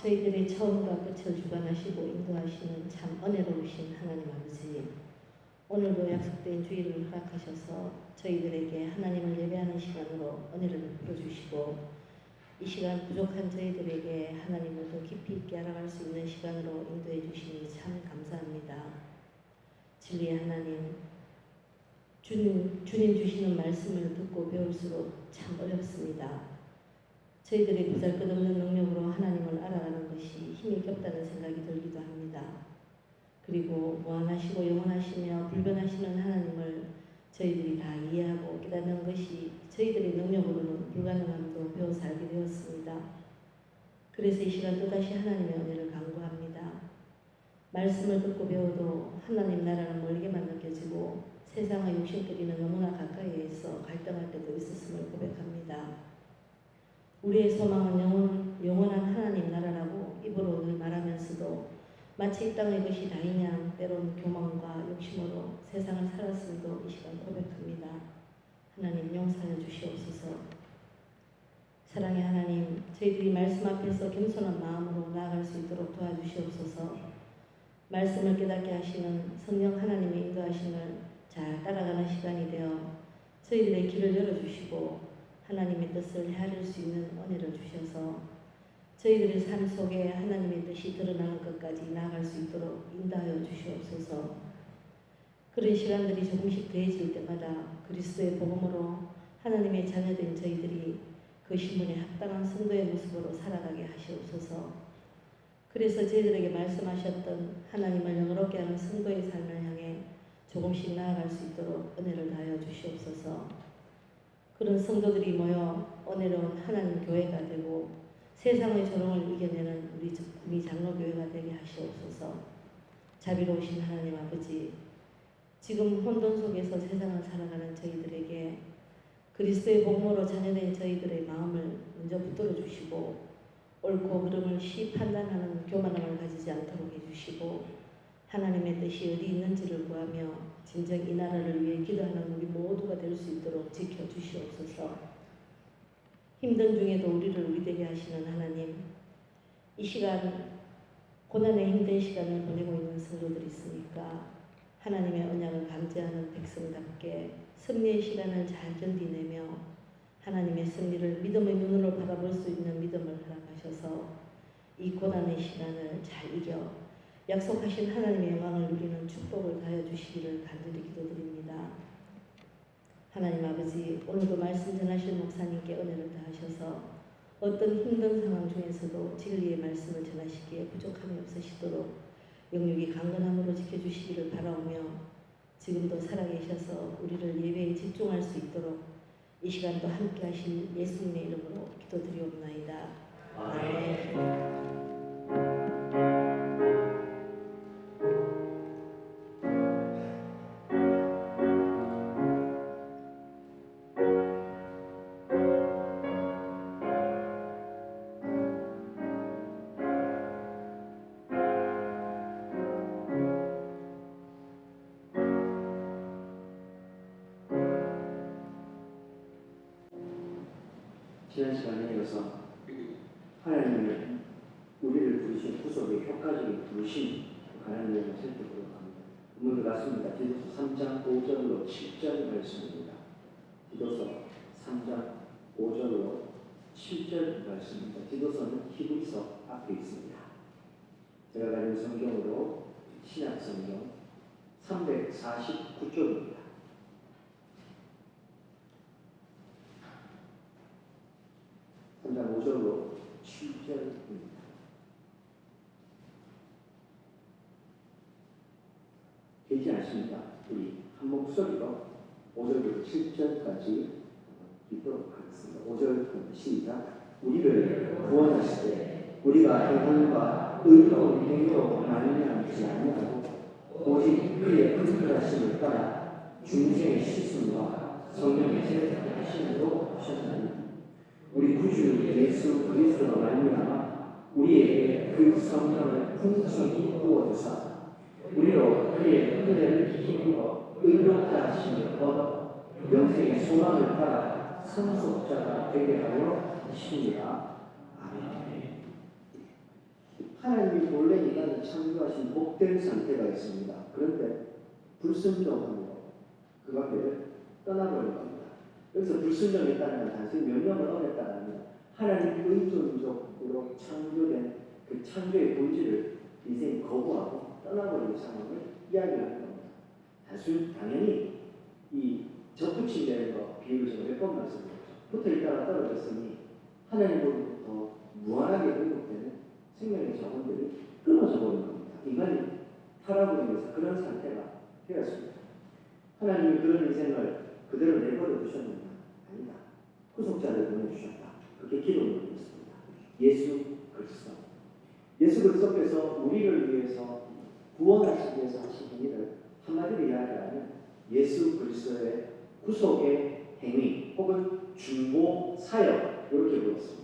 저희들의 처음과 끝을 주관하시고 인도하시는 참 은혜로우신 하나님 아버지, 오늘도 약속된 주일을 허락하셔서 저희들에게 하나님을 예배하는 시간으로 은혜를 베풀어 주시고, 이 시간 부족한 저희들에게 하나님을 더 깊이 있게 알아갈 수 있는 시간으로 인도해 주시니 참 감사합니다. 진리의 하나님, 주님 주시는 말씀을 듣고 배울수록 참 어렵습니다. 저희들이 보잘것없는 능력으로 하나님을 알아가는 것이 힘이 겹다는 생각이 들기도 합니다. 그리고 무한하시고 영원하시며 불변하시는 하나님을 저희들이 다 이해하고 깨닫는 것이 저희들의 능력으로는 불가능함도 배워서 알게 되었습니다. 그래서 이 시간 또다시 하나님의 은혜를 간구합니다. 말씀을 듣고 배워도 하나님 나라는 멀게만 느껴지고 세상의 욕심거리는 너무나 가까이에 있어 갈등할 때도 있었음을 고백합니다. 우리의 소망은 영원한 하나님 나라라고 입으로 늘 말하면서도 마치 이 땅의 것이 다이냐 때론 교만과 욕심으로 세상을 살았음도 이 시간 고백합니다. 하나님 용서하여 주시옵소서. 사랑의 하나님, 저희들이 말씀 앞에서 겸손한 마음으로 나아갈 수 있도록 도와주시옵소서. 말씀을 깨닫게 하시는 성령 하나님의 인도하심을 잘 따라가는 시간이 되어 저희들의 길을 열어주시고 하나님의 뜻을 헤아릴 수 있는 은혜를 주셔서 저희들의 삶 속에 하나님의 뜻이 드러나는 것까지 나아갈 수 있도록 인도하여 주시옵소서. 그런 시간들이 조금씩 더해질 때마다 그리스도의 복음으로 하나님의 자녀된 저희들이 그 신분에 합당한 성도의 모습으로 살아가게 하시옵소서. 그래서 저희들에게 말씀하셨던 하나님을 영화롭게 하는 성도의 삶을 향해 조금씩 나아갈 수 있도록 은혜를 다하여 주시옵소서. 그런 성도들이 모여 은혜로운 하나님 교회가 되고 세상의 조롱을 이겨내는 우리 구미 장로교회가 되게 하시옵소서. 자비로우신 하나님 아버지, 지금 혼돈 속에서 세상을 살아가는 저희들에게 그리스도의 복음으로 자녀된 저희들의 마음을 먼저 붙들어 주시고 옳고 그름을 시 판단하는 교만함을 가지지 않도록 해주시고 하나님의 뜻이 어디 있는지를 구하며 진정 이 나라를 위해 기도하는 우리 모두가 될 수 있도록 지켜주시옵소서. 힘든 중에도 우리를 우리되게 하시는 하나님, 이 시간 고난의 힘든 시간을 보내고 있는 성도들이 있으니까 하나님의 언약을 감지하는 백성답게 승리의 시간을 잘 견디내며 하나님의 승리를 믿음의 눈으로 바라볼 수 있는 믿음을 허락하셔서 이 고난의 시간을 잘 이겨 약속하신 하나님의 영광을 누리는 축복을 다하여 주시기를 간절히 기도드립니다. 하나님 아버지, 오늘도 말씀 전하실 목사님께 은혜를 다하셔서 어떤 힘든 상황 중에서도 진리의 말씀을 전하시기에 부족함이 없으시도록 영육이 강건함으로 지켜주시기를 바라오며 지금도 살아계셔서 우리를 예배에 집중할 수 있도록 이 시간도 함께 하신 예수님의 이름으로 기도드리옵나이다. 아멘. 지난 시간에 이어서 하나님의 우리를 부르신 구속의 효과적인 부르심 관한 내용을 살펴보도록 합니다. 문을 같습니다. 디도서 3장 5절로 7절 말씀입니다. 디도서 3장 5절로 7절 말씀입니다. 디도서는 히브리서 앞에 있습니다. 제가 가진 성경으로 신약 성경 349쪽입니다. 3장 5절로 7절입니다. 되지 않습니다. 우리 한 목소리로 5절부터 7절까지 읽도록 하겠습니다. 5절 시작. 우리를 구원하시되 우리가 행함과 의로운 행위로 말미암지 아니하고 오직 그의 긍휼하심을 따라 중생의 실수와 성령의 세탁하심으로 하셨나니 우리 구주 예수 그리스도로 말미암아 우리에게 그 성령을 풍성히 부어주사 우리로 그의 은혜를 힘입어 의롭다 하심을 얻어 영생의 소망을 따라 상속자가 되게 하려 하십니다. 아멘. 하나님이 본래 인간을 창조하신 복된 상태가 있습니다. 그런데 불순종함으로 그 관계를 떠나버린 겁니다. 여기서 불순종했다는 건 단순히 명령을 어겼다는 아니라 하나님 의존적으로 창조된 그 창조의 본질을 인생이 거부하고 떠나버리는 상황을 이야기하는 겁니다. 당연히 이 접붙임되는 거 비유를 제가 몇 번 말씀드렸죠. 붙어 있다가 떨어졌으니 하나님으로부터 무한하게 공급되는 생명의 자원들이 끊어져 버리는 겁니다. 인간이 타락으로 그런 상태가 되었습니다. 하나님이 그런 인생을 그대로 내버려 두셨느냐? 아니다. 후속자를 보내주셨다. 그렇게 기록을 하고 있습니다. 예수 그리스도. 예수 그리스도께서 우리를 위해서 구원하시기 위해서 하신 일을 한마디로 이야기하면 예수 그리스도의 구속의 행위 혹은 중보 사역 이렇게 불렀습니다.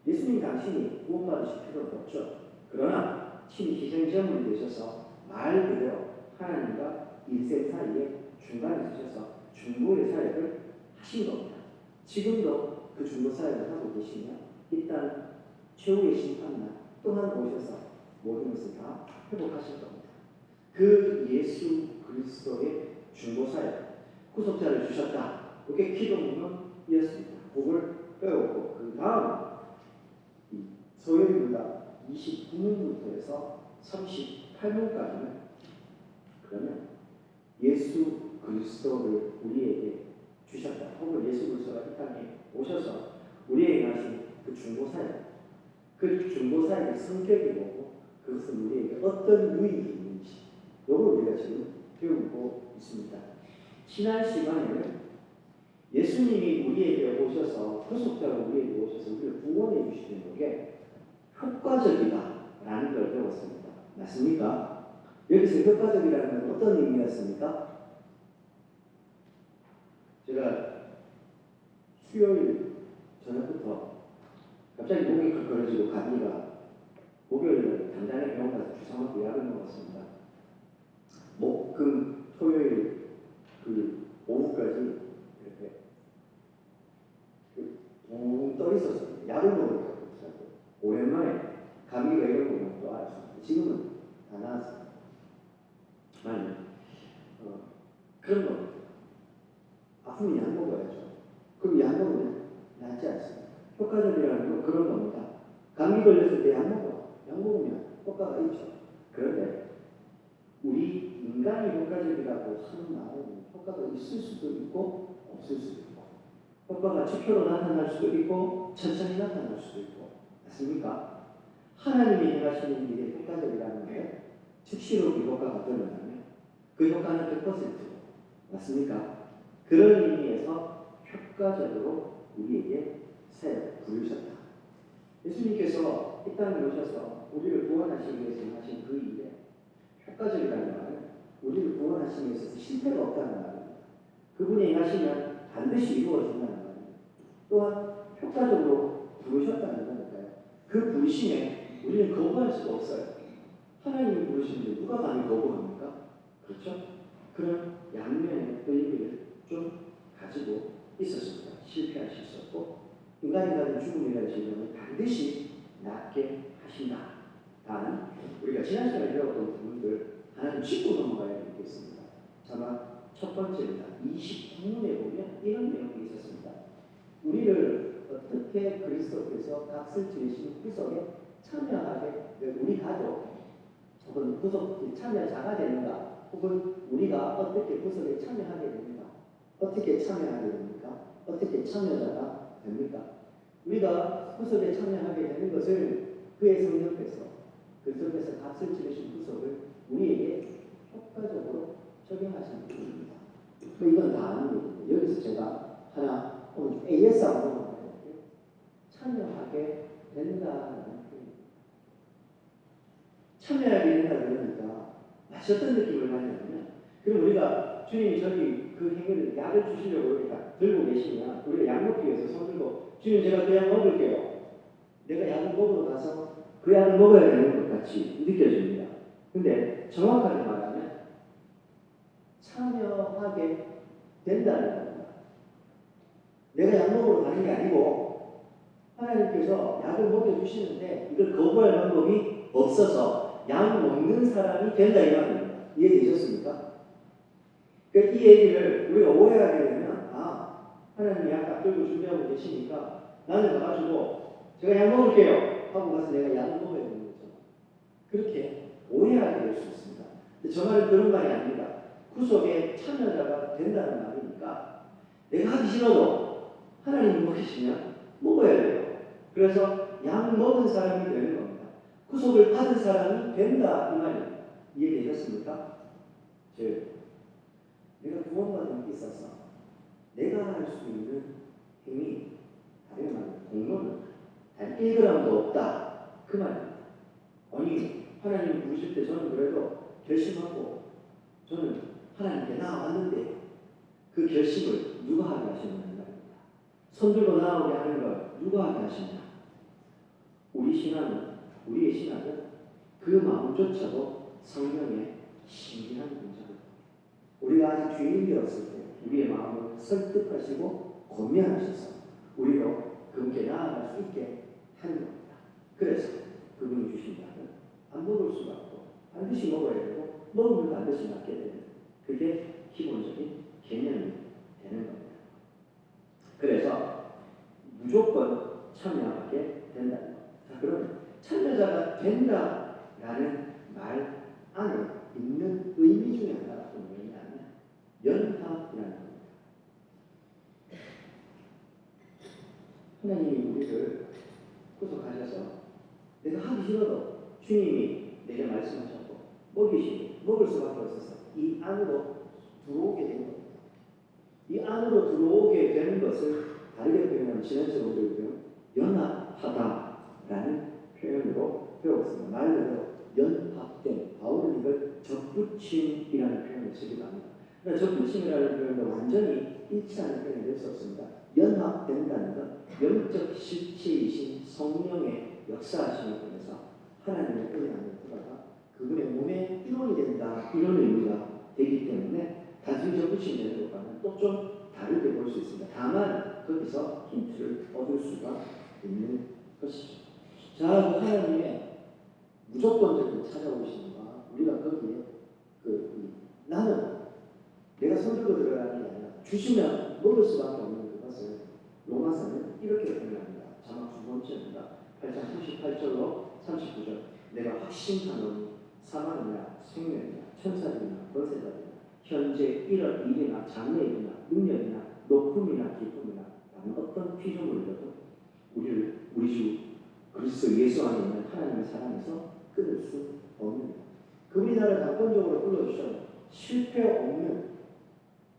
예수님 당신이 구원받으실 필요는 없죠. 그러나 친히 희생제물이 되셔서 말 그대로 하나님과 인생 사이에 중간에 서셔서 중보의 사역을 하신 겁니다. 지금도 그 중보 사역을 하고 계시며 일단 최후의 심판날 또한 오셔서 모든 것을 다 회복하실 겁니다. 그 예수 그리스도의 중보 사역, 구속자를 주셨다. 그게 기도문이었습니다. 복을 빼었고 그 다음 소요일보다 29문부터 해서 38문까지는 그러면 예수 그리스도를 우리에게 주셨다. 혹은 예수 그리스도가 이 땅에 오셔서 우리에게 하신 그 중보사역, 그 중보사역의 성격이 뭐고 그것은 우리에게 어떤 유익이 있는지 이걸 우리가 지금 배우고 있습니다. 지난 시간에는 예수님이 우리에게 오셔서 구속자로 우리에게 오셔서 우리를 구원해 주시는 게 효과적이다라는 걸 배웠습니다. 맞습니까? 여기서 효과적이라는 건 어떤 의미였습니까? 제가 수요일 저녁부터 갑자기 목이 걸걸어지고 감기가 목요일날 당장에 병원 가서 주사맞고 약을 먹었습니다. 목, 금, 토요일 그 오후까지 이렇게 붕 떠 있었어요. 약을 먹으니까 그렇더라고요. 오랜만에 감기가 이런 거면 또 알았습니다. 지금은 다 나았습니다. 아니, 그런 겁니다. 아프면 약 먹어야죠. 그럼 약 먹으면 낫지 않습니다. 효과적이라는 건 그런 겁니다. 감기 걸렸을 때 약 먹어. 약 먹으면 효과가 있죠. 그런데 우리 인간이 효과적이라고 하는 말은 효과가 있을 수도 있고 없을 수도 있고 효과가 즉표로 나타날 수도 있고 천천히 나타날 수도 있고 맞습니까? 하나님이 행하시는 일에 효과적이라는 게 즉시로 그 효과가 드러나면 그 효과는 100% 맞습니까? 그런 의미에서 효과적으로 우리에게 사역 부르셨다. 예수님께서 이 땅에 오셔서 우리를 구원하시기 위해서 하신 그 일에 효과적이라는 말은 우리를 구원하시기 위해서 실패가 없다는 말입니다. 그분이 행하시면 반드시 이루어진다는 말입니다. 또한 효과적으로 부르셨다는 거니까요. 그 부르심에 우리는 거부할 수가 없어요. 하나님이 부르시는데 누가 감히 거부합니까? 그렇죠? 그런 양면의 의미를 좀 가지고 있었습니다. 실패하실 수 없고 인간이 가진 죽음이라는 질병을 반드시 낫게 하신다. 단 우리가 지난 시간에 배웠던 부분들 하나 좀 짚고 넘어가야 되겠습니다. 아마 첫 번째입니다. 29문에 보면 이런 내용이 있었습니다. 우리를 어떻게 그리스도께서 값을 지으신 구속에 참여하게 우리 가족 혹은 구속에 참여자가 되는가 혹은 우리가 어떻게 구속에 참여하게 됩니까? 어떻게 참여하게 됩니까? 어떻게 참여자가 됩니까? 우리가 구속에 참여하게 되는 것을 그의 성령께서 그리스도께서 값을 치르신 구속을 우리에게 효과적으로 적용하시는 분입니다. 이건 다 아는 얘기입니다. 여기서 제가 하나 오늘 AS하고 참여하게 된다는 표현입니다. 참여하게 된다 그러니까 마치 어떤 느낌을 받냐면 그럼 우리가 주님이 저기 그 행위를 약을 주시려고 이렇게 들고 계시면 우리가 약 먹기 위해서 손 들고 주님 제가 그 약 먹을게요. 내가 약을 먹으러 가서 그 약을 먹어야 되는 것 같이 느껴집니다. 근데 정확하게 말하면 참여하게 된다는 겁니다. 내가 약 먹으러 가는 게 아니고 하나님께서 약을 먹여주시는데 이걸 거부할 방법이 없어서 약 먹는 사람이 된다 이 말입니다. 이해되셨습니까? 그러니까 이 얘기를 우리가 오해하게 되면 하나님이 약 딱 들고 준비하고 계시니까 나는 가가지고 제가 약 먹을게요 하고 가서 내가 약을 먹어야 되는 거죠. 그렇게 오해하게 될 수 있습니다. 근데 저 말은 그런 말이 아닙니다. 구속에 참여자가 된다는 말이니까 내가 하기 싫어도 하나님이 먹이시면 먹어야 돼요. 그래서 약 먹은 사람이 되는 겁니다. 구속을 받은 사람이 된다 이 말입니다. 이해되셨습니까? 즉 내가 구원받은 데 있어서 내가 할 수 있는 힘이 다른 말로 공로는 단 1g도 없다 그 말입니다. 아니 하나님 부르실 때 저는 그래도 결심하고 저는 하나님께 나아왔는데 그 결심을 누가 하게 하셨느냐 말입니다. 손들고 나오게 하는 걸 누가 하게 하셨냐. 우리의 신앙은 그 마음조차도 성령의 신비한 문제입니다. 우리가 아직 주인이 되었을 때 우리의 마음을 설득하시고 권면하셔서 우리로 그분께 나아갈 수 있게 하는 겁니다. 그래서 그분이 주신 약은 안 먹을 수가 없고 반드시 먹어야 되고 먹으면 반드시 낫게 되는 그게 기본적인 개념이 되는 겁니다. 그래서 무조건 참여하게 된다는 겁니다. 자, 그럼 참여자가 된다라는 말 안에 있는 의미 중에 하나가 뭐냐면 연합이라는 겁니다. 하나님이 우리를 구속하셔서 내가 하기 싫어도 주님이 내게 말씀하셨고 먹이시고 먹을 수밖에 없어서 이 안으로 들어오게 된 겁니다. 이 안으로 들어오게 되는 것을 다르게 표현하면 지난주에 우리가 연합하다라는 표현으로 배웠습니다. 말 그대로 연합된 바울은 이걸 접붙임이라는 표현을 쓰기도 합니다. 그러니까 접붙임이라는 표현도 완전히 일치하는 표현이 될 수 없습니다. 연합된다는 건 영적 실체이신 성령의 역사하심을 통해서 하나님의 은혜 안에 들어가 그분의 몸의 일원이 된다 이런 의미가 되기 때문에 단순히 접붙임되는 것과는 또 좀 다르게 볼 수 있습니다. 다만 거기서 힌트를 얻을 수가 있는 것이죠. 자, 그 하나님의 무조건적인 찾아오심과 우리가 거기에 나는 내가 손들고 들어가는 게 아니라 주시면 먹을 수밖에 없는 그것을 로마서는 이렇게 표현합니다. 자막 두 번째입니다. 8장 38절로 39절 내가 확신하노니 사망이나 생명이나 천사들이나 권세자들이나 현재 일이나 장래이나 능력이나 높음이나 깊음이나 다른 어떤 피조물이라도 우리 주 그리스도 예수 안에 있는 하나님의 사랑에서 끊을 수 없는 그분이 나를 낙관적으로 불러주셔 실패 없는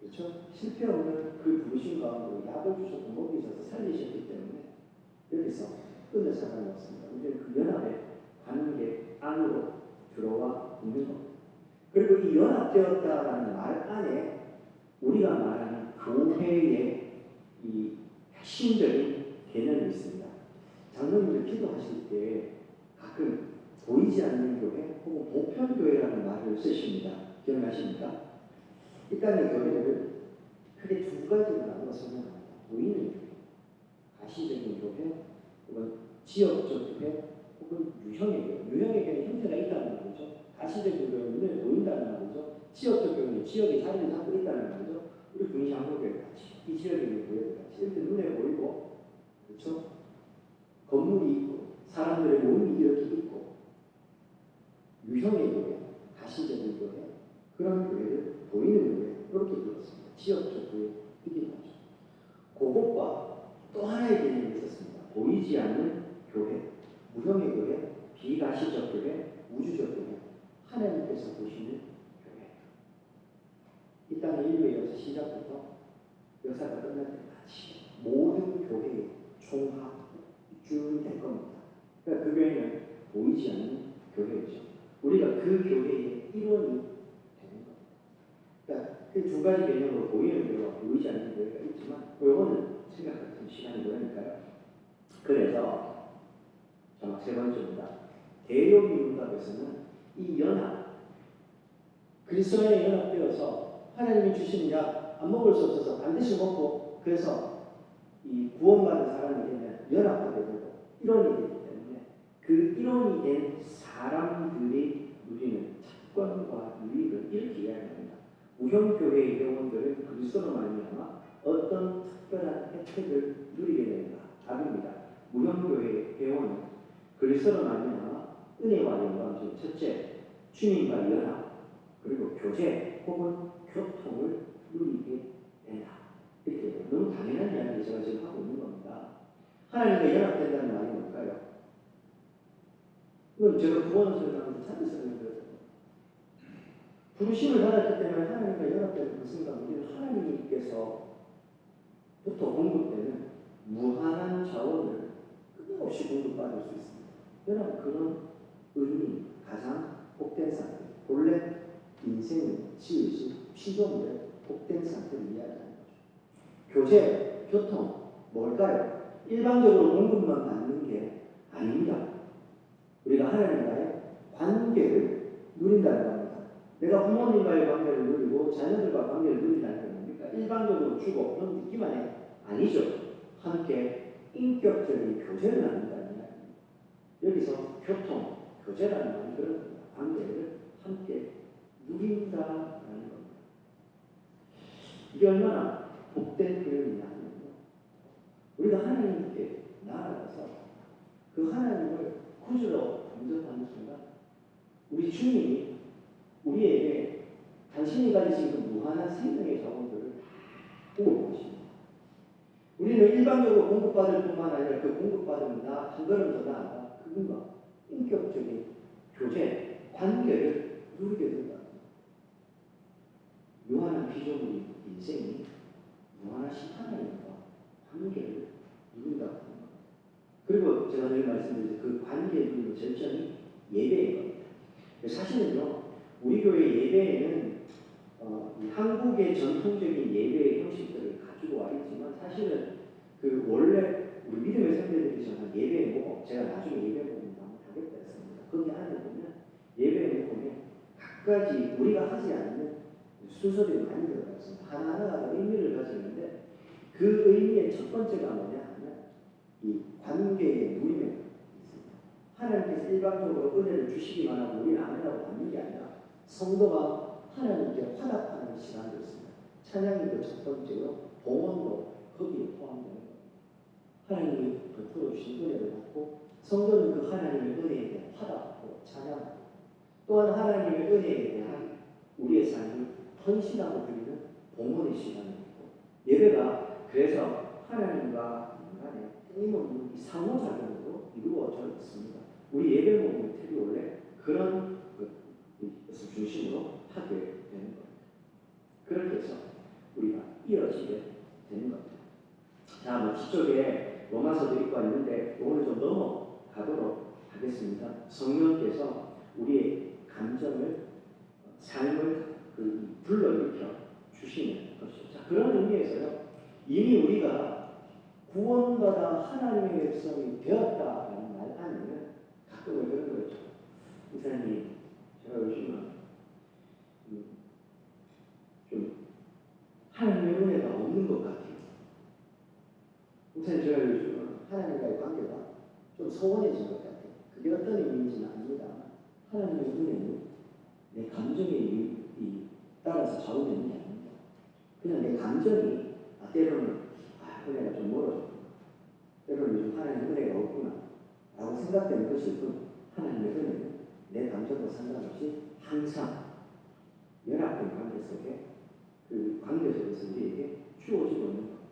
그렇죠? 실패 없는 그 부르신 가운데 약을 주셔서 먹이셔서 살리셨기 때문에 여기서 끊을 사람이 없습니다. 우리는 그 연합의 관계 안으로 들어와 있는 겁니다. 그리고 이 연합되었다라는 말 안에 우리가 말하는 교회의 이 핵심적인 개념이 있습니다. 장로님들 기도하실 때 가끔 보이지 않는 교회 혹은 보편교회라는 말을 쓰십니다. 기억나십니까? 이 땅의 교회를 크게 두 가지로 나누어 설명합니다. 보이는 교회, 가시적인 교회, 혹은 지역적 교회, 혹은 유형의 교회. 유형의 교회는 형태가 있다는 말이죠. 가시적인 교회는 눈에 보인다는 말이죠. 지역적 교회는 지역에 자리를 잡고 있다는 말이죠. 우리 분시항로교회 같이 이 지역에 있는 교회들 같이 이렇게 눈에 보이고 그렇죠? 건물이 있고 사람들의 몸이 이렇게 있고 유형의 교회, 가시적인 교회 그런 교회를 보이는 교회 이렇게 불렀습니다. 지역적 교회이기도 하죠. 그것과 또 하나의 개념이 있었습니다. 보이지 않는 교회, 무형의 교회, 비가시적 교회, 우주적 교회 하나님께서 보시는 교회. 이 땅의 인류의 시작부터 역사가 끝날 때까지 모든 교회의 총합 쭉 될 겁니다. 그러니까 그 교회는 보이지 않는 교회이죠. 우리가 그 교회의 일원이 되는 겁니다. 그러니까 그 두 가지 개념으로 보이는 교회와 보이지 않는 교회가 있지만 이거는 생각할 시간이 그러니까요. 그래서 자막 세 번째입니다. 대요기 문답에서는 이 연합 그리스도에 연합되어서 하나님이 주시는 약 안 먹을 수 없어서 반드시 먹고 그래서 이 구원받은 사람이 되면 연합하게 되고 일원이 되기 때문에 그 일원 의로운이 된 사람들이 누리는 특권과 유익을 이렇게 이야기합니다. 무형교회의 회원들은 그리스도로 말미암아 어떤 특별한 혜택을 누리게 되는가? 답입니다. 무형교회의 회원은 그리스도로 말미암아 은혜와 영광 중 첫째, 주님과 연합, 그리고 교제 혹은 교통을 누리게 된다. 이렇게 너무 당연한 이야기를 제가 지금 하고 있는 겁니다. 하나님과 연합된다는 말이 뭘까요? 이건 제가 구원을 설명하면서 참 설명드렸어요. 부르심을 받았기 때문에 하나님과 연합되는 그 순간 우리는 하나님께서부터 공급되는 무한한 자원을 끊임없이 공급받을 수 있습니다. 여러분 그런 의미 가장 복된 상태, 본래 인생을 지으신 피조물의 복된 상태를 이야기하는 거죠. 교제, 교통, 뭘까요? 일반적으로 공급만 받는 게 아닙니다. 우리가 하나님과의 관계를 누린다는 겁니다. 내가 부모님과의 관계를 누리고 자녀들과 관계를 누린다는 게 뭡니까? 일반적으로 주고 그런 듣기만 해. 아니죠. 함께 인격적인 교제를 나눈다는 이야기입니다. 여기서 교통, 교제라는 말이 그런 겁니다. 관계를 함께 누린다라는 겁니다. 이게 얼마나 복된 표현이냐 하면요. 우리가 하나님께 나아가서 그 하나님을 구주로 범접하는 순간 우리 주님이 우리에게 당신이 가지신 그 무한한 생명의 자원들을 보고 계십니다. 우리는 일반적으로 공급받을 뿐만 아니라 그 공급받음보다 한 걸음 더 나아가 그분과 인격적인 교제, 관계를 누리게 된다. 무한한 피조물인 인생이 무한하신 하나님과 관계를 누린다고 합니다. 그리고 제가 늘 말씀드린 그 관계를 누리는 절정이 예배인 겁니다. 사실은요, 우리 교회 예배에는 한국의 전통적인 예배의 형식들을 가지고 와 있지만 사실은 그 원래 우리 믿음의 선배들이 전한 예배의 모범, 제가 나중에 예배 모범 한번 하겠다 했습니다. 거기 안에 보면 예배의 모범에 각가지 우리가 하지 않는 순서들이 많이 들어가 있습니다. 하나하나가 의미를 가지는데 그 의미의 첫 번째가 뭐냐 하면 이 관계의 누림에 있습니다. 하나님께서 일반적으로 은혜를 주시기만 하고 우리는 아멘하고 받는 게 아니라 성도가 하나님께 화답하는 시간도 있습니다. 찬양이 그 첫 번째로 봉헌도 거기에 포함되는 겁니다. 하나님이 베풀어 주신 은혜를 받고 성도는 그 하나님의 은혜에 대한 화답하고 찬양하고 또한 하나님의 은혜에 대한 우리의 삶을 헌신하고 드리는 봉헌의 시간이 있고 예배가 그래서 하나님과 인간의 끊임없는 상호작용으로 이루어져 있습니다. 우리 예배 모임의 틀이 원래 그런 것을 중심으로 하게 되는 겁니다. 그렇게 해서 우리가 이어지게 되는 겁니다. 자, 뒤쪽에 로마서도 읽고 왔는데 오늘 좀 넘어가도록 하겠습니다. 성령께서 우리의 감정을, 삶을 불러일으켜 주시는 것이죠. 자, 그런 의미에서요, 이미 우리가 구원받아 하나님의 백성이 되었다라는 말 안에는 가끔은 그런 거죠. 목사님, 제가 요즘은 좀 하나님의 은혜가 없는 것 같아요. 목사님, 제가 요즘은 하나님과의 관계가 좀 소원해진 것 같아요. 그게 어떤 의미인지는 압니다. 하나님의 은혜는 내 감정에 따라서 좌우되는 게 아닙니다. 그냥 내 감정이 때로는 은혜가 좀 멀어졌구나, 때로는 요즘 하나님의 은혜가 없구나 라고 생각되는 것일 뿐 하나님의 은혜는 내 감정과 상관없이 항상 연합된 관계 속에 그 관계 속에서 우리에게 주어지고 있는 겁니다.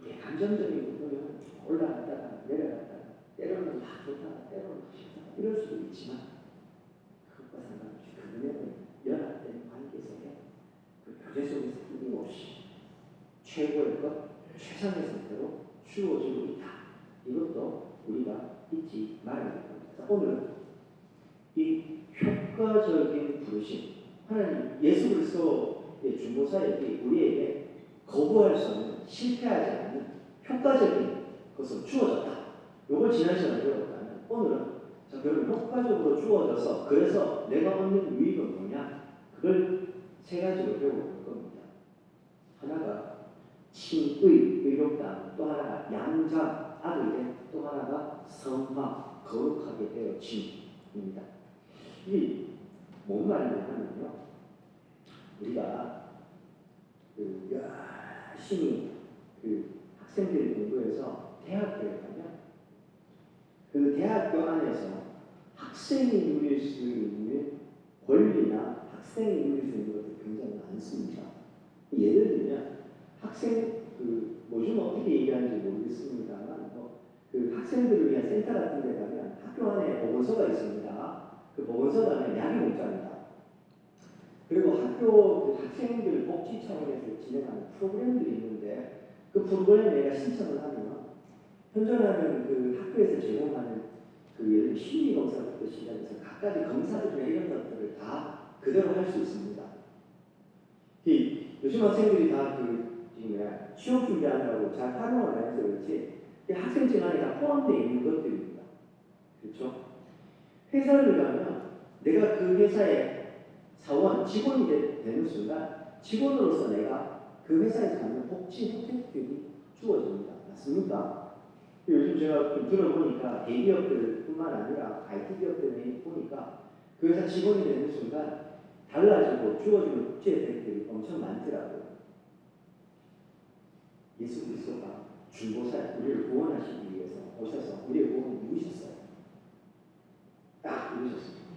우리의 감정적인 부분은 올라갔다가 내려갔다가 때로는 다 좋다가 때로는 다 싫다가 이럴 수도 있지만 그것과 상관없이 그분의 연합된 관계 속에 그 교제 속에서 끊임없이 최고의 것, 최상의 상태로 주어지고 있다. 이것도 우리가 잊지 말아야 됩니다. 오늘은 이 효과적인 부르심, 하나님 예수 그리스도의 중보사역이 우리에게 거부할 수 없는, 실패하지 않는 효과적인 것으로 주어졌다. 이걸 지난 시간에 배웠다면 오늘은 자, 그러면 효과적으로 주어져서 그래서 내가 얻는 유익은 뭐냐? 그걸 세 가지로 배워볼 겁니다. 하나가 신의, 의롭다, 또 하나가 양자, 아들의, 또 하나가 성화, 거룩하게 되어짐입니다. 이 뭔 말이냐면요, 우리가 열심히 학생들이 공부해서 대학교에 가면 그 대학교 안에서 학생이 누릴 수 있는 권리나 학생이 누릴 수 있는 것들이 굉장히 많습니다. 예를 들면 학생 요즘 어떻게 얘기하는지 모르겠습니다만 그 학생들을 위한 센터 같은 데 가면 학교 안에 보건소가 있습니다. 그 보건소 안에 약이 공짜입니다. 그리고 학교 학생들 복지 차원에서 진행하는 프로그램들이 있는데 그 프로그램에 내가 신청을 하면 현존하는 그 학교에서 제공하는 예를 들면 심리검사부터 시작해서 각가지 검사들이나 이런 것들을 다 그대로 할 수 있습니다. 요즘 학생들이 다 지금 취업 준비하느라고 잘 활용을 안 해서 그렇지 학생증 안에 다 포함되어 있는 것들입니다. 그렇죠? 회사를 가면 내가 그 회사의 사원, 직원이 되는 순간 직원으로서 내가 그 회사에서 받는 복지 혜택들이 주어집니다. 맞습니까? 요즘 제가 좀 들어보니까 대기업들뿐만 아니라 IT 기업들에 보니까 그 회사 직원이 되는 순간 달라지고 주어지는 복지 혜택들이 엄청 많더라고요. 예수 그리스도가 중보사 우리를 구원하시기 위해서 오셔서 우리의 구원을 이루셨어요. 딱 이루셨습니다.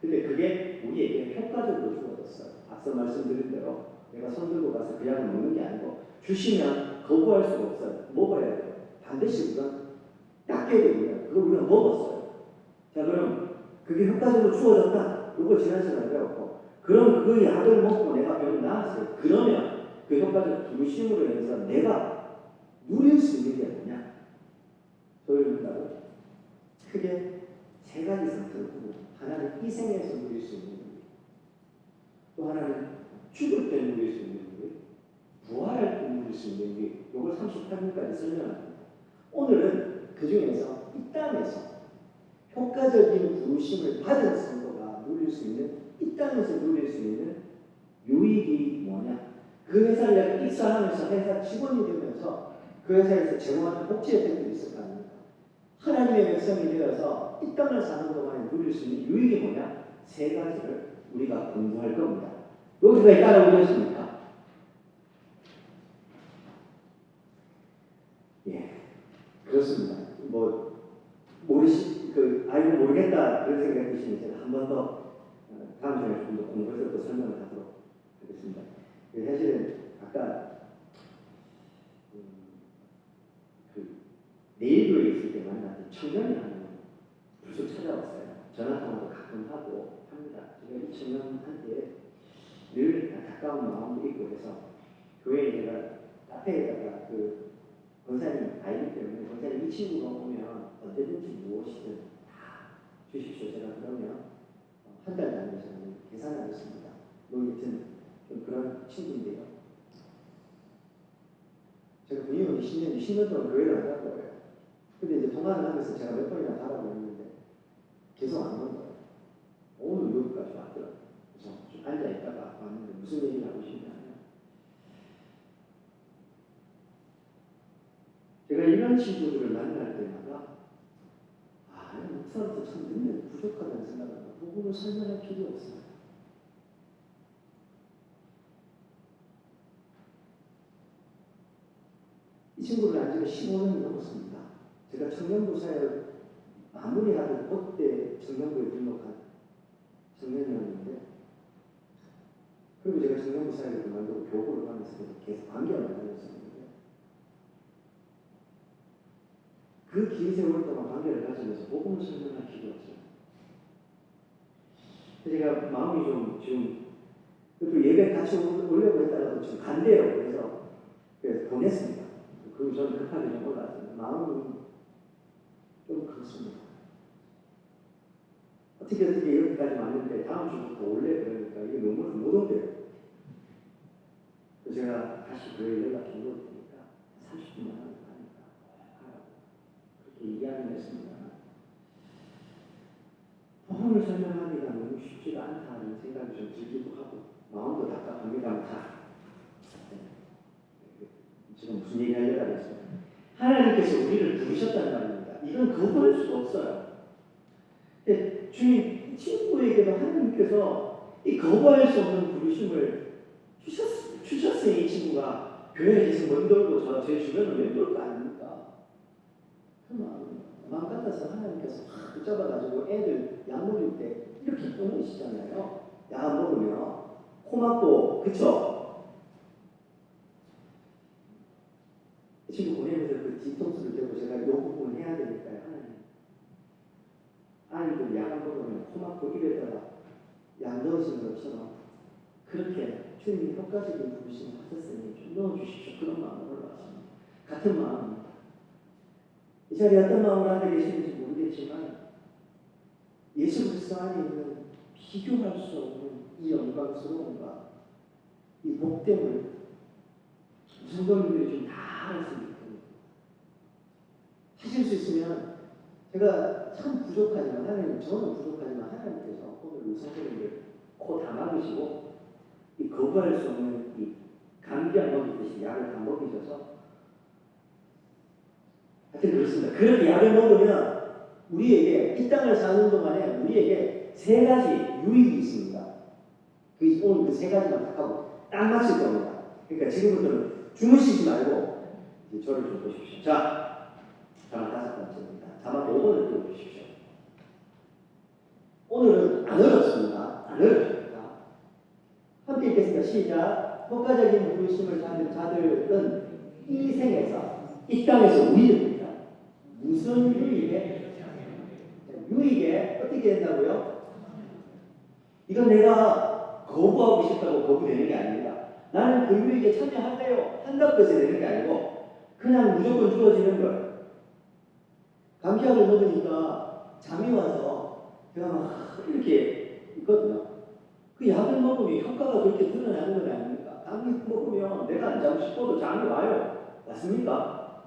근데 그게 우리에게 효과적으로 주어졌어요. 앞서 말씀드린 대로 내가 손 들고 가서 그 약을 먹는 게 아니고 주시면 거부할 수가 없어요. 먹어야 돼요. 반드시 우리가 닦게 되면 그걸 우리가 먹었어요. 자, 그럼 그게 효과적으로 주어졌다. 이거 지난 시간에 배웠고, 그럼 그 약을 먹고 내가 병이 나았어요. 그러면 그 효과적 부르심으로 인해서 내가 누릴 수 있는 게 뭐냐? 소리를 한다고 크게 세 가지 상태를 두고, 하나는 희생해서 누릴 수 있는 누리, 또 하나는 죽을 때 누릴 수 있는 누리, 부활할 때 누릴 수 있는 누리. 이걸 38분까지 설명합니다. 오늘은 그 중에서 이 땅에서 효과적인 부르심을 받은 성도가 누릴 수 있는, 이 땅에서 누릴 수 있는 유익이 뭐냐? 그 회사를 내가 입사하면서 회사 직원이 되면서 그 회사에서 제공하는 복지 혜택들이 있을 거 아닙니까? 하나님의 백성이 되어서 이 땅을 사는 동안에 누릴 수 있는 유익이 뭐냐? 세 가지를 우리가 공부할 겁니다. 여기까지 따라오셨습니까? 예, 그렇습니다. 알고 모르겠다 그런 생각이 드시면 제가 한 번 더 다음 시간에 좀 더 공부해서 또 설명을 하도록 하겠습니다. 사실은 아까 내일교에 있을 때 만났던 청년이 하는 불쑥 찾아왔어요. 전화통화도 가끔 하고 합니다. 제가 이 청년한테 늘 가까운 마음도 있고 해서 교회에 제가 카페에다가 권사님 알기 때문에 권사님 이 친구가 오면 언제든지 무엇이든 다 주십시오. 제가 그러면 한 달 다니면서 계산하겠습니다. 여튼 좀 그런 친구인데요. 제가 분명히 10년 동안 교회를 안 갔다 와요. 근데 이제 통화를 하면서 제가 몇 번이나 가라고 했는데 계속 안 온 거예요. 오늘 여기까지 왔더라고요. 그래서 좀 앉아있다가 왔는데 무슨 얘기를 하고 싶냐면, 제가 이런 친구들을 만날 때마다 목사로서 참 능력이 부족하다는 생각을 하고 복음을 설명할 필요 없어요. 이 친구를 안 지가 15년이 넘었습니다. 제가 청년부 사회를 마무리하던 그때 청년부에 등록한 청년이었는데, 그리고 제가 청년부 사회를 그만두고 교구를 하면서 계속 관계를 나누었었는데, 그 긴 세월 동안 관계를 가지면서 복음을 설명할 필요 없어요. 제가 마음이 좀 그 예배 같이 오려고 했다가도 좀 간대요. 그래서 보냈습니다. 그리고 저는 급하게 좀 올라왔습니다. 마음이 좀 그렇습니다. 어떻게 여기까지 왔는데 다음 주부터 올래 그러니까 이게 너무 못 온대요. 그래서 제가 다시 교회 연락해 놓을 테니까 30분만 하니까 가라고 그렇게 이야기를 했습니다. 복음을 설명하기가 너무 쉽지가 않다는 생각이 좀 들기도 하고 마음도 답답합니다. 지금 하나님께서 우리를 부르셨단 말입니다. 이건 거부할 수가 없어요. 주님 친구에게도 하나님께서 이 거부할 수 없는 부르심을 주셨으니 이 친구가 교회에 계속 맴돌고 제 주변을 맴돌 거 아닙니까? 그 마음 같아서 하나님께서 붙잡아가지고 애들 약 먹일 때 이렇게 떠놓으시잖아요. 약 먹으면 코 막고 그쵸? 지금 보내면서 그 뒤통수를 대고 제가 요 부분 해야 되니까요. 하나님 아이들 약을 먹으면 코 막고 입에다가 약 넣으시는 것처럼 그렇게 주님이 효과적인 부르심을 하셨으니 좀 넣어주십시오. 그런 마음으로 올라왔습니다. 같은 마음입니다. 이 자리에 어떤 마음으로 앉아 계시는지 모르겠지만 예수 그리스도 안에 있는 비교할 수 없는 이 영광스러움과 이 복됨을 성도님들이 좀 다 알았으면 좋겠습니다. 하실 수 있으면 제가 참 부족하지만 하나님 저는 부족하지만 하나님께서 오늘 우리 성도님들 코 다 막으시고 이 거부할 수 없는 이 감기약 먹이듯이 약을 다 먹이셔서 하여튼 그렇습니다. 그렇게 약을 먹으면 우리에게 이 땅을 사는 동안에 우리에게 세 가지 유익이 있습니다. 오늘 그 세 가지만 딱 하고 딱 맞출 겁니다. 그러니까 지금부터는 주무시지 말고 이제 저를 좀 보십시오. 자, 자막 5번째입니다. 자막 5번을 띄워주십시오. 오늘은 안 어렵습니다. 안 어렵습니다. 함께 읽겠습니다. 시작. 효과적인 부르심을 받은 자들은 이 생에서 이 땅에서 우리입니다. 무슨 유익에 어떻게 된다고요? 이건 내가 거부하고 싶다고 거부되는 게 아닙니다. 나는 그 유익에 참여할래요. 한다고 해서 되는 게 아니고 그냥 무조건 주어지는 거예요. 감기약을 먹으니까 잠이 와서 제가 막 이렇게 있거든요. 그 약을 먹으면 효과가 그렇게 드러나는 건 아닙니까? 감기 먹으면 내가 안 자고 싶어도 잠이 와요. 맞습니까?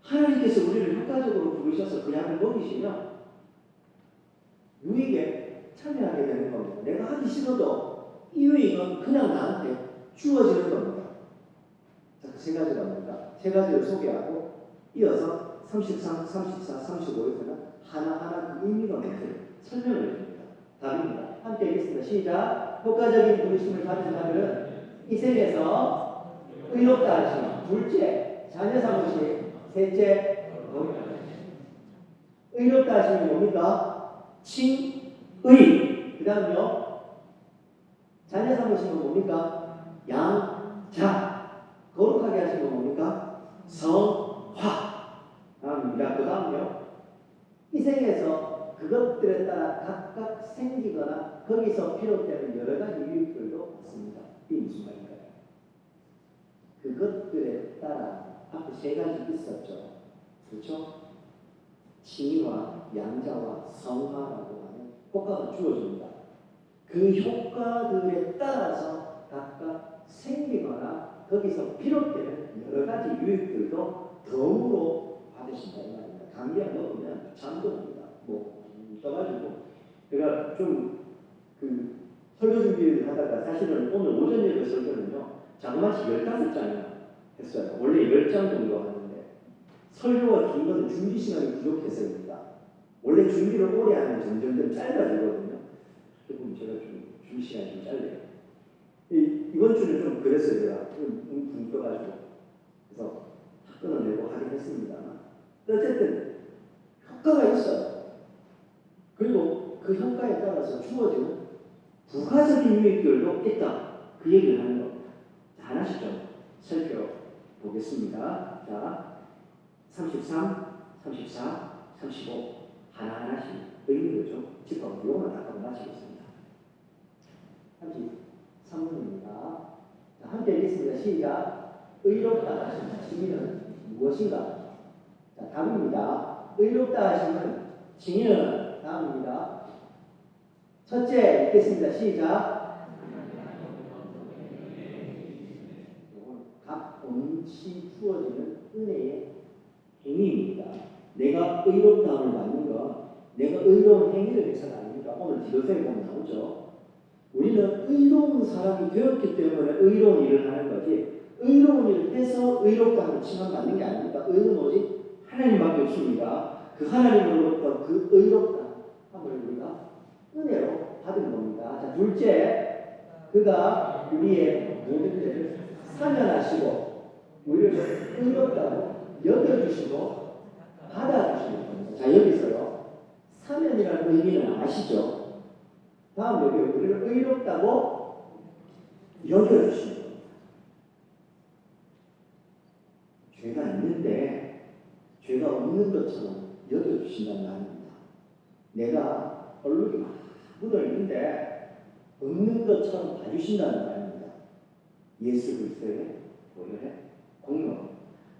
하나님께서 우리를 효과적으로 부르셔서 그 약을 먹이시면 유익에 참여하게 되는 겁니다. 내가 하기 싫어도 이 유익은 그냥 나한테 주어지는 겁니다. 자, 그 세 가지가 뭡니까? 세 가지를 소개하고 이어서 33, 34, 35에서는 하나하나 그 의미가 뭔지 설명을 해줍니다. 답입니다. 함께 읽겠습니다. 시작. 효과적인 부르심을 받은 자들은 이 생에서 의롭다 하심, 둘째 자녀 삼으심, 셋째 의롭다 하심이 뭡니까? 칭의. 그 다음요 자녀 삼으심은 뭡니까? 양자. 거룩하게 하신 건 뭡니까? 성화. 다음입니다. 그 다음요 이 생에서 그것들에 따라 각각 생기거나 거기서 비롯되는 여러 가지 유익들도 있습니다. 이게 무슨 말인가요? 그것들에 따라 앞에 세 가지 있었죠. 그렇죠? 칭의와 양자와 성화라고 하는 효과가 주어집니다. 그 효과들에 따라서 각각 생기거나 거기서 비롯되는 여러 가지 유익들도 덤으로 받으신다 이 말입니다. 감기약 먹으면 잠도 옵니다. 떠가지고 제가 좀 그 설교 준비를 하다가 사실은 오늘 오전 예배 설교는요 장마치 15장이나 했어요. 원래 10장 정도 하는데 설교가 긴 거는 준비 시간이 부족해서입니다. 원래 준비를 오래 하면 점점 짧아지거든요. 조금 제가 좀 준비 시간이 좀 짧아요. 이번 주는 좀 그랬어요. 제가 붕 떠가지고 그래서 다 끊어내고 하긴 했습니다만 어쨌든 효과가 있어요. 그리고 그 효과에 따라서 주어지는 부가적인 유익들도 있다. 그 얘기를 하는 겁니다. 자, 하나씩 좀 살펴보겠습니다. 자, 33, 34, 35 하나하나씩 의미를 좀 짚어보고 요거는 다 하고 마치겠습니다. 33문입니다. 자, 함께 읽겠습니다. 시작. 의롭다 하심은 칭의는 무엇인가? 자, 답입니다. 의롭다 하심은 칭의는 다음입니다. 첫째 읽겠습니다. 시작. 각 엄치 주어지는 은혜의 행위입니다. 내가 의롭다함을 받는 것, 내가 의로운 행위를 해서가 아닙니까? 오늘 디도서에 보면 나오죠. 우리는 의로운 사람이 되었기 때문에 의로운 일을 하는 거지 의로운 일을 해서 의롭다고 칭함받는 게 아닙니까? 의는 오직 하나님밖에 없습니다. 그 하나님으로부터 그 의롭다 함을 우리가 은혜로 받은 겁니다. 자, 둘째, 그가 우리의 모든 죄를 사면하시고 우리를 의롭다고 여겨주시고 받아주시는 겁니다. 자, 여기서요, 사면이라는 의미는 아시죠? 다음 여기 우리를 의롭다고 여겨주시는 겁니다. 죄가 있는데 죄가 없는 것처럼 여겨주신다는 말입니다. 내가 얼룩이 막 묻어있는데 없는 것처럼 봐주신다는 말입니다. 예수 그리스도의 보혈의 공로.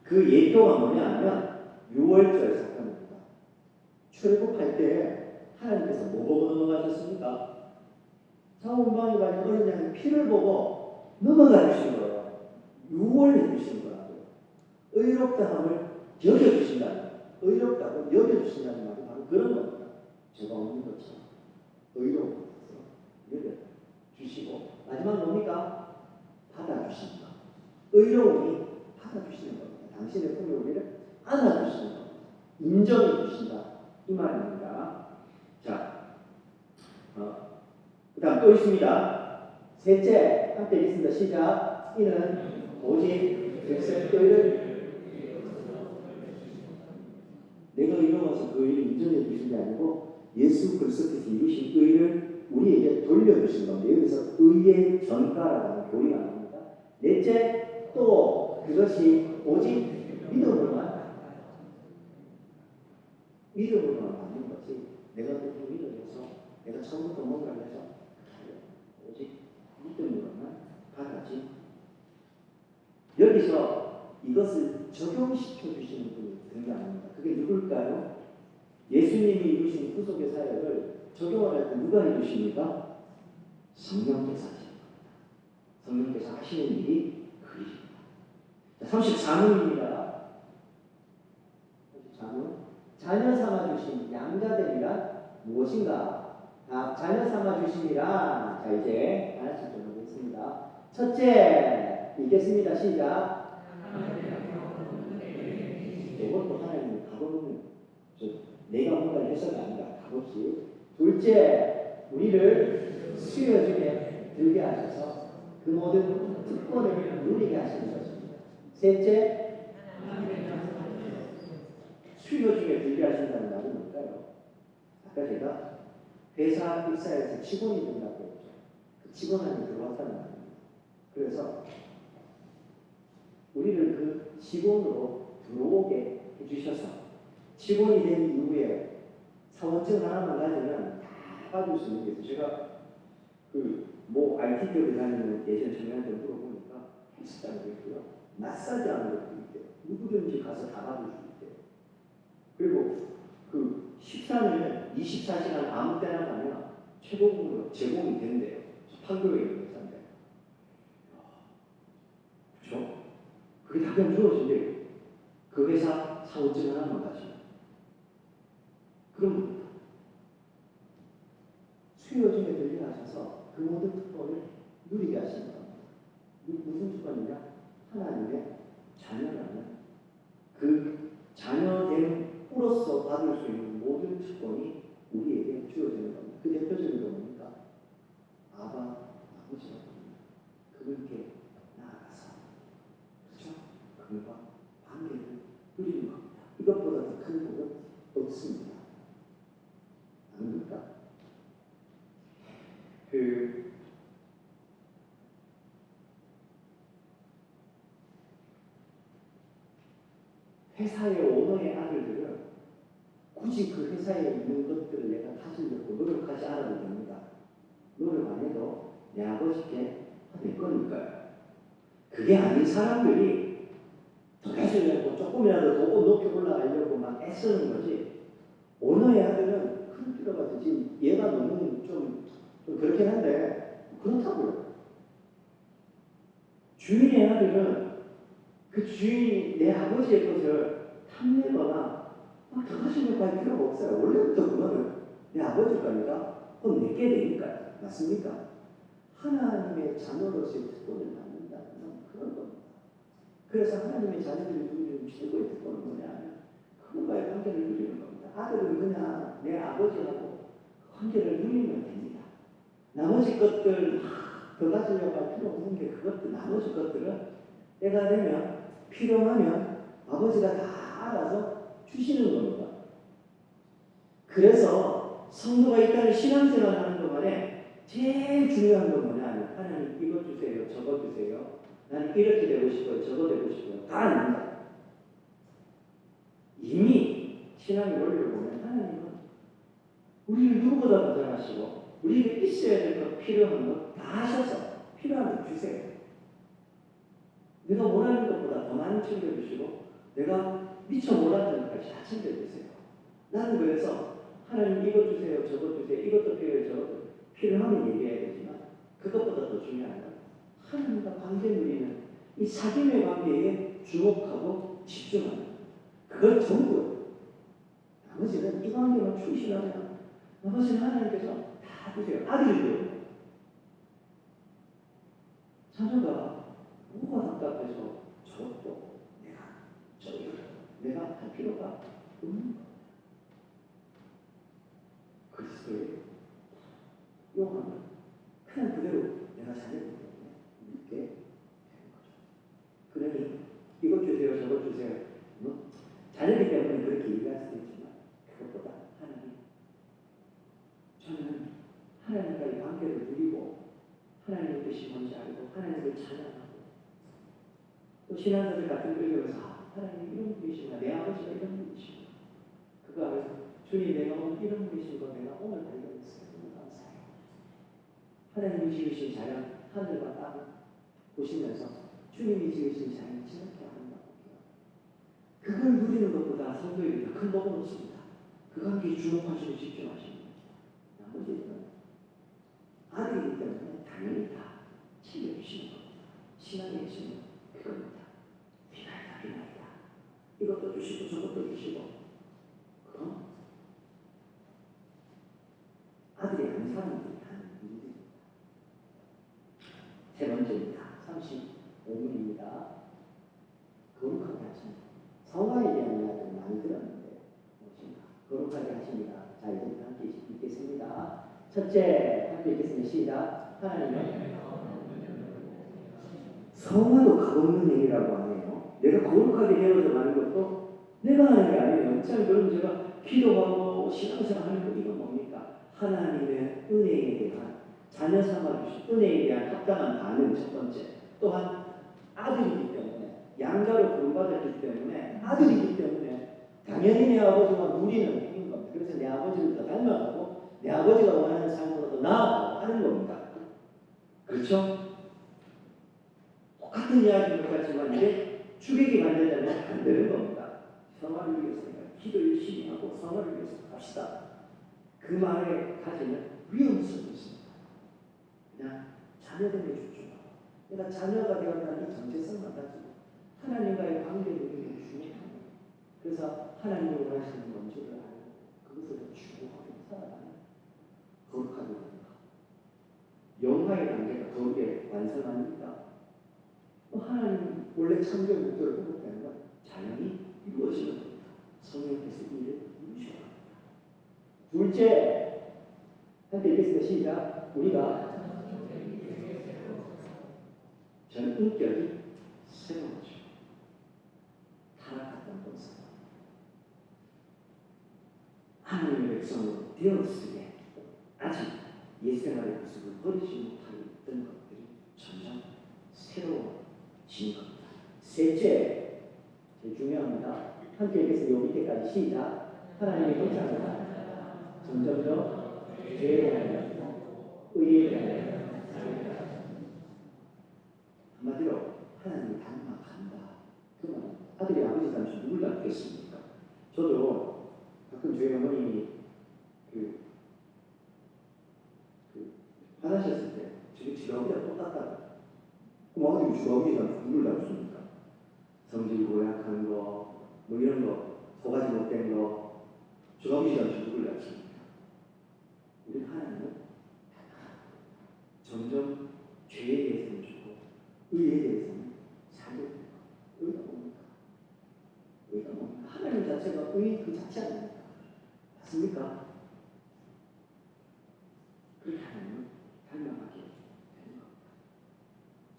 그 예표가 뭐냐면 유월절 사건입니다. 출애굽할 때 하나님께서 뭐 보고 넘어가셨습니까? 자원방이 가진 어린 양의 피를 보고 넘어가 주신 거예요. 유월해 주신 거라고요. 의롭다함을 여겨주신다는, 의롭다고 여겨주신다는 말이 바로 그런 겁니다. 죄가 없는 것처럼 의로운 것으로 여겨주시고, 마지막 뭡니까? 받아주신다. 의로움이 받아주시는 겁니다. 당신의 품에 우리를 안아주시는 겁니다. 인정해 주신다. 이 말입니다. 자, 그 다음 또 있습니다. 셋째, 함께 있습니다. 시작. 이는 오직 그리스도를 내가 이루어서 그 의를 인정해 주신 게 아니고 예수 그리스도께서 이루신 의를 우리에게 돌려주신 겁니다. 여기서 의의 전가라고 하는 교리가 나옵니다. 넷째, 또 그것이 오직 믿음으로만 받는 거지. 내가 그렇게 믿어서 내가 처음부터 뭔가를 해서 오직 믿음으로만 받았지. 여기서 이것을 적용시켜 주시는 분이 등장합니다. 그게 누굴까요? 예수님이 이루신 구속의 사역을 적용할 때 누가 해주십니까? 성령께서 하십니다. 성령께서 하시는 일이 그 일입니다. 34문입니다. 34문. 자녀 삼아주신 양자들이란 무엇인가? 자녀 삼아주심이란, 자 이제 하나씩 좀 하겠습니다. 첫째, 읽겠습니다. 시작. 이것도 하나님의 값없는, 내가 뭔가를 해서가 아니라 값없이. 둘째, 우리를 수여 중에 들게 하셔서 그 모든 특권을 누리게 하시는 것입니다. 셋째, 수요 중에 들게 하신다는 말은 뭘까요? 아까 제가 회사 입사해서 직원이 된다고 했죠. 그 직원 안에 들어왔다는 말입니다. 그래서 우리를 그 직원으로 들어오게 해주셔서 직원이 된 이후에 사원증 하나만 가지면 다 받을 수 있는 게 있어요. 제가 뭐 IT 기업에 다니는 예전 청년한테 물어보니까 헬스장도 있고요, 마사지 하는 것도 있대요. 누구든지 가서 다 받을 수 있대요. 그리고 그 식사는 24시간 아무 때나 가면 최고급으로 제공이 된대요. 판교에 있는 회사인데. 그렇죠? 그게 답변 주어진대요. 그 회사 사원증 하나만 가지면. 그럼 수요 중에 들게 하셔서 그 모든 특권을 누리게 하시는 겁니다. 무슨 특권이냐? 하나님의 자녀라는 그 자녀됨으로써 받을 수 있는 모든 특권이 우리에게 주어지는 겁니다. 그 대표적인 게 뭡니까? 아버지가 됩니다. 그분께 나아가서, 그렇죠? 그분과 관계를 누리는 겁니다. 이것보다 더 큰 복은 없습니다. 아닙니까? 회사의 오너의 아들들은 굳이 그 회사에 있는 것들을 내가 가지려고 노력하지 않아도 됩니다. 노력 안 해도 내 아버지께 될 거니까요. 그게 아닌 사람들이 더 가지려고 조금이라도 더 높이 올라가려고 막 애쓰는 거지. 오너의 아들은 그럴 필요가 없어. 지금 얘가 너무 좀 그렇긴 한데 그렇다고요. 주인의 아들은 그 주인이 내 아버지의 것을 탐내거나 막 더 가지려고 할 필요가 없어요. 원래부터 그거는 내 아버지 거니까 그건 내게 되니까요. 맞습니까? 하나님의 자녀로서의 특권을 받는다는 건 그런 겁니다. 그래서 하나님의 자녀들이 누리는 최고의 특권은 뭐냐면 그분과의 관계를 누리는 겁니다. 아들은 그냥 내 아버지하고 관계를 누리면 됩니다. 나머지 것들 더 가지려고 할 필요 없는 게 그것들, 나머지 것들은 때가 되면 필요하면 아버지가 다 알아서 주시는 겁니다. 그래서 성도가 일단 신앙생활 하는 동안에 제일 중요한 건 뭐냐면 하나님 이거 주세요, 저거 주세요. 나는 이렇게 되고 싶어요, 저거 되고 싶어요. 다 아닙니다. 이미 신앙의 원리를 보면 하나님은 우리를 누구보다 더 잘하시고 우리에게 있어야 될 것, 필요한 것 다 하셔서 필요한 것 주세요. 내가 원하는 것보다 더 많이 챙겨주시고 내가 미처 몰랐던 것까지 다 챙겨주세요. 나는 그래서 하나님 이거 주세요, 저거 주세요, 이것도 필요해요, 저것도 필요하면 얘기해야 되지만 그것보다 더 중요한 건 하나님과 관계 누리는 이 사귐의 관계에 주목하고 집중하는 그걸 전부요. 나머지는 이 관계만 충실하면 나머지는 하나님께서 다 주세요. 아들이요. 자녀가 뭐가 답답해서 저것도 내가 할 필요가 없는 거예요. 그리스도의 요한은 그냥 그대로 내가 자녀이기 때문에 믿게 되는 거죠. 그러니 이것 주세요, 저것 주세요. 자녀이기 때문에 그렇게 얘기할 수도 있지만 그것보다 저는 하나님과의 관계를 누리고 하나님의 뜻이 뭔지 알고 하나님을 찬양하고 또 신앙생활 같은 걸 읽으면서 하나님 이런 분이시구나, 내 아버지가 이런 분이시구나. 그거 알아서 주님 내가 오늘 이런 분이신 거 내가 오늘 발견했어요. 너무 감사해요. 하나님이 지으신 자연 하늘과 땅을 보시면서 주님이 지으신 자연이 저렇게 아름답고 그걸 누리는 것보다 성도에게 더 큰 복은 없습니다. 그 관계에 주목하시고 집중하시는 나머지는 아들이기 때문에 당연히 다 챙겨주시는 겁니다. 신앙의 핵심은 그겁니다. 비나이다, 비나이다. 이것도 주시고 저것도 주시고 그건 아들이 아닌 사람들이 하는 일입니다. 세 번째입니다. 35문입니다. 거룩하게 하십니다. 성화에 대한 이야기를 많이 들었는데 무엇인가? 거룩하게 하십니다. 자, 이제 함께 읽겠습니다. 첫째, 함께 읽겠습니다. 시작. 하나님은 성화도 값없는 일이라고 하네요. 내가 거룩하게 되어져 가는 것도 내가 하는 게 아니에요. 참 그럼 제가 기도하고 신앙생활 하는 거 이건 뭡니까? 하나님의 은혜에 대한 자녀 삼아주신 은혜에 대한 합당한 반응 첫 번째. 또한 아들이기 때문에 양자로 부름받았기 때문에 아들이기 때문에 당연히 내 아버지와 누리는 행인 겁니다. 그래서 내 아버지를 더 닮아가고 내 아버지가 원하는 삶으로 더 나아가고 하는 겁니다. 그렇죠? 똑같은 이야기를 하지만 이제 주객이 만들자면 안 되는 겁니다. 성화를 위해서 기도 열심히 하고 성화를 위해서 합시다. 그 말에 가지는 위험성이 있습니다. 그냥 자녀됨에 집중하고 내가 자녀가 되었다는 이 정체성만 가지고 하나님과의 관계를 우리에게 중요합니다. 그래서 하나님이 원하시는 뭔지를 알고 그것을 추구하며 살아가는 거룩하게 됩니다. 영화의 관계가 거룩의 완성 아닙니까? 하나님 원래 창조의 목적을 회복하는 건 자연히 이루어지는 겁니다. 성령께서 이를 이루셔야 합니다. 둘째, 함께 읽겠습니다. 시작. 우리가 전 인격이 새로워져. 타락했던 것은 하나님의 백성으로 되었으되 아직 옛생활의 모습을 버리지 못하던 것들이 점점 새로워진 겁니다. 셋째, 제일 중요합니다. 함께 읽겠습니다. 요 밑에까지 시작. 하나님의 형상을 점점 더 죄에 대하여 의에 대하여 한마디로 하나님을 닮아간다. 그 말은 아들이 아버지 닮으면 누굴 닮겠습니까? 저도 가끔 저희 어머님이 화나셨을 때 저희 지가우기랑 똑같다. 그럼 아들이 지가우기랑 누굴 닮습니까? 성질 고약한 거, 뭐 이런 거, 소가지 못된 거, 지가우기랑 누굴 닮습니까? 우리 하나님은 점점 죄에 대해서는 주고 의에 대해서는 살려야 됩니다. 자체 아닙니까? 맞습니까? 그렇게 하면 닮아가게 되는 겁니다.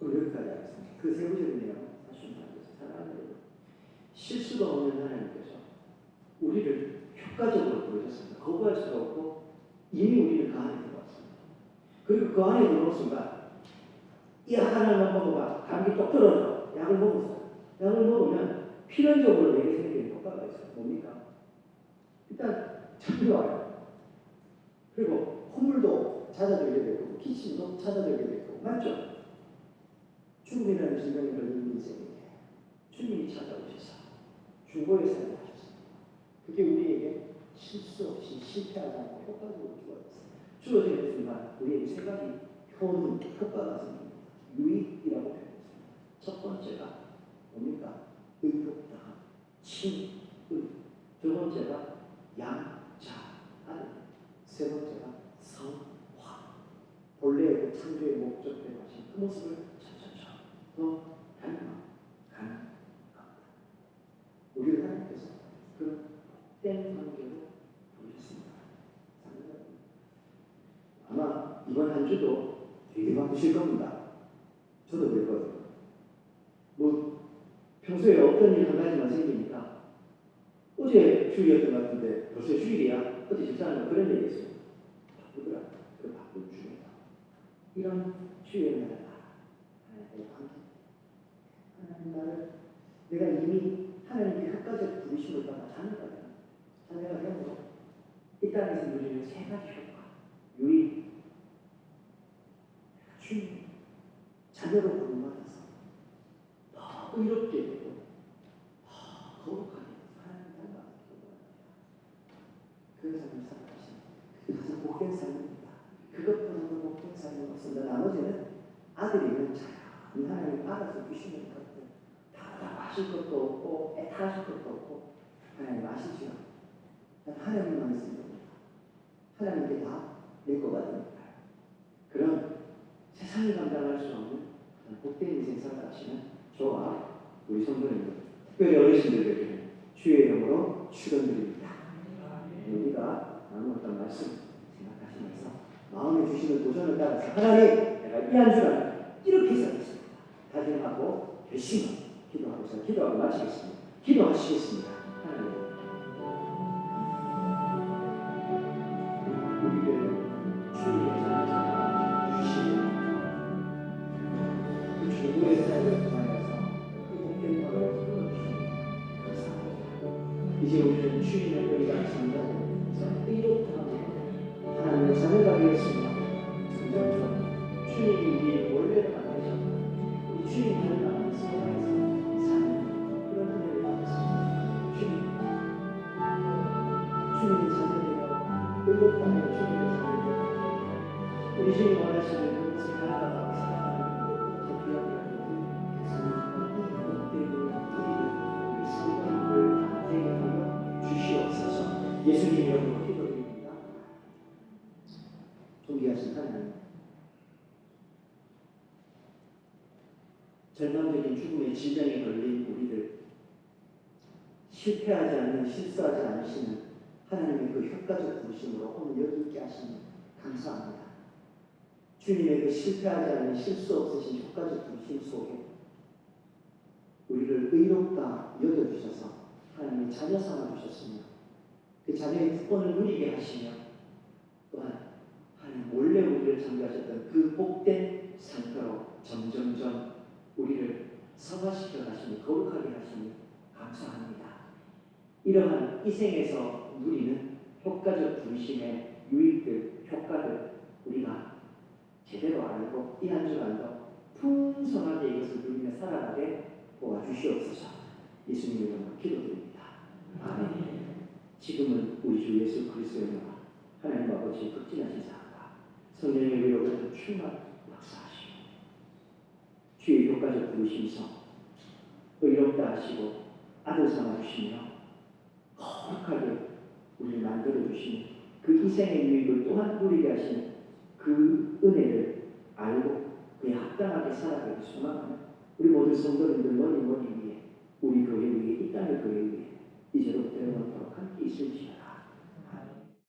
오늘 여기까지 하겠습니다. 그 세 번째 내용 다시 한번 하겠습니다. 사랑하는 여러분, 실수가 없는 하나님께서 우리를 효과적으로 부르셨습니다. 거부할 수가 없고 이미 우리는 그 안에 들어왔습니다. 그리고 그 안에 들어온 순간 이 하나만 먹어봐. 감기 똑 떨어져. 약을 먹었어. 약을 먹으면 필연적으로 내게 생기는 효과가 있어요. 뭡니까? 일단 잠이 와요. 그리고 콧물도 찾아들게 되고 기침도 찾아들게 되고 맞죠? 죽음이라는 질병에 걸린 인생에게 주님이 찾아오셔서 중보의 삶을 하셨습니다. 그게 우리에게 실수 없이 실패하지 않고 효과적으로 주어졌습니다. 주어지는 순간 우리에게 세 가지 효능, 효과가 생깁니다. 유익이라고 표현했습니다. 첫 번째가 뭡니까? 의롭다, 칭의. 두 번째가 양자하는. 세 번째가 성화. 본래의 그 창조의 목적대로 하신 그 모습을 점점점 더 닮아가는 겁니다. 우리를 하나님께서 그런 복된 관계로 부르셨습니다. 아마 이번 한 주도 되게 바쁘실 겁니다. 저도 그랬거든요. 뭐 평소에 어떤 일 한 가지만 생기니까 어제 주일이었던 것 같은데 벌써 주일이야? 어제 집사람과 그런 얘기 했어요. 바쁘더라. 그 바쁜 주일이다. 이런 주일의 날을 하나님의 관계. 하나님 나를 내가 이미 하나님께 효과적 부르심을 받아 자녀가 되므로 이 땅에서 누리는 세 가지 효과. 유익, 주님, 자녀로 부름받아서 더 의롭게 되고 더 거룩하게 하나님 닮아가기를 원합니다. 그 삶을 살아가시는 가장 복된 삶입니다. 그것보다 더 복된 삶은 없습니다. 나머지는 아들이면 잘 하나님 알아서 주시는 것들 다 하실 것도 없고 애타하실 것도 없고 하나님 아시죠? 하나님만 있습니다. 하나님께 다 내 거가 됩니다. 그런 세상이 감당할 수 없는 복된 인생 살아가시는 저와 우리 성도님들, 특별히 어르신들에게 주의 이름으로 축원드립니다. 우리가 나누었던 말씀 생각하시면서 마음에 주시는 도전을 따라서 하나님, 내가 이 한 주간 이렇게 살겠습니다. 다짐하고 열심히 기도하고 마치겠습니다. 기도하시겠습니다. 하나님, 우리를 주님의 자녀 주시고 그 주님의 삶을 통하여서 그 복된 것을 풀어주시니 감사합니다. 이제 우리는 주님의 의가 장자되면서 의롭다하며 하나님의 자녀가 되었으며 점점점 주님이 우리의 원래를 만드셨고 우리 주님을 나가는 세상에서 사는 그런 은혜를 받았습니다. 주님의 자녀되어 의롭다하며 주님의 자녀되어 우리 주님 원하시는 그것을 하나하나 살아가는 더 귀하게 하고 우리 성도님들 다 되게 하여 주시옵소서. 예수님 이름으로 기도드립니다. 존귀하신 하나님, 절망적인 죽음의 질병에 걸린 우리들, 실패하지 않는 실수하지 않으시는 하나님의 그 효과적 부르심으로 오늘 여기 있게 하시니 감사합니다. 주님의 그 실패하지 않는 실수 없으신 효과적 부르심 속에 우리를 의롭다 여겨주셔서 하나님의 자녀 삼아주셨으며 그 자녀의 특권을 누리게 하시며 또한 하나님 원래 우리를 창조하셨던 그 복된 상태로 점점점 우리를 성화시켜 가시니 거룩하게 하시니 감사합니다. 이러한 이 생에서 누리는 효과적 부르심의 유익들, 효과들 우리가 제대로 알고 이 한 주간도 풍성하게 이것을 누리며 살아가게 도와주시옵소서. 예수님 이름으로 기도드립니다. 아멘. 지금은 우리 주 예수 그리스도의 은혜와 하나님 아버지의 극진하신 사랑과 성령의 위로부터 충만 역사하시고 주의 효과적 부르심서 의롭다 하시고 아들 삼아주시며 거룩하게 우리를 만들어주시니 그 이생의 유익을 또한 누리게 하시는 그 은혜를 알고 그에 합당하게 살아가기 소망하는 우리 모든 성도님들 머리 위에 우리 교회 위에 이 땅의 교회 위에 이제로 때려놓도록 함께 있습니다.